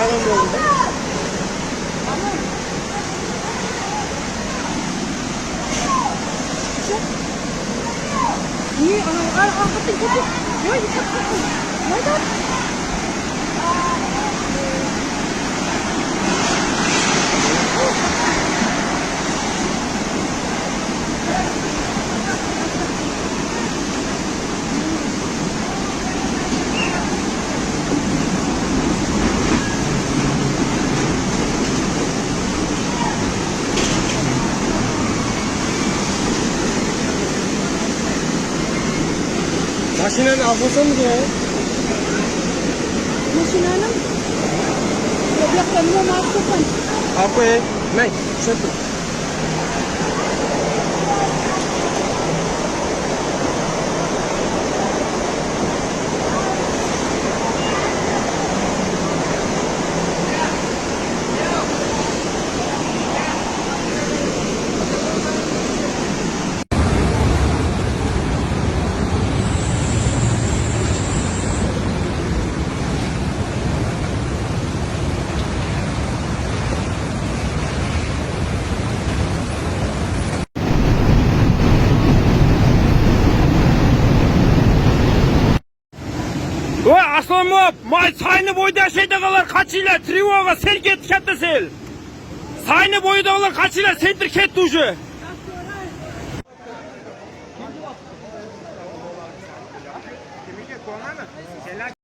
falan da oldu. İyi, arkasını tutun. Yok, yıkatın. Neden? Maşinenin arkasında mı ya? Maşinanın yapraklarını marketten. Arkaya. Ne? Çöpü. Aslanım, may sayını boyda şeyde kalır kaçıyla trivoga serket katta sel. Sayını boyda kalır kaçıyla sentir ket duşu.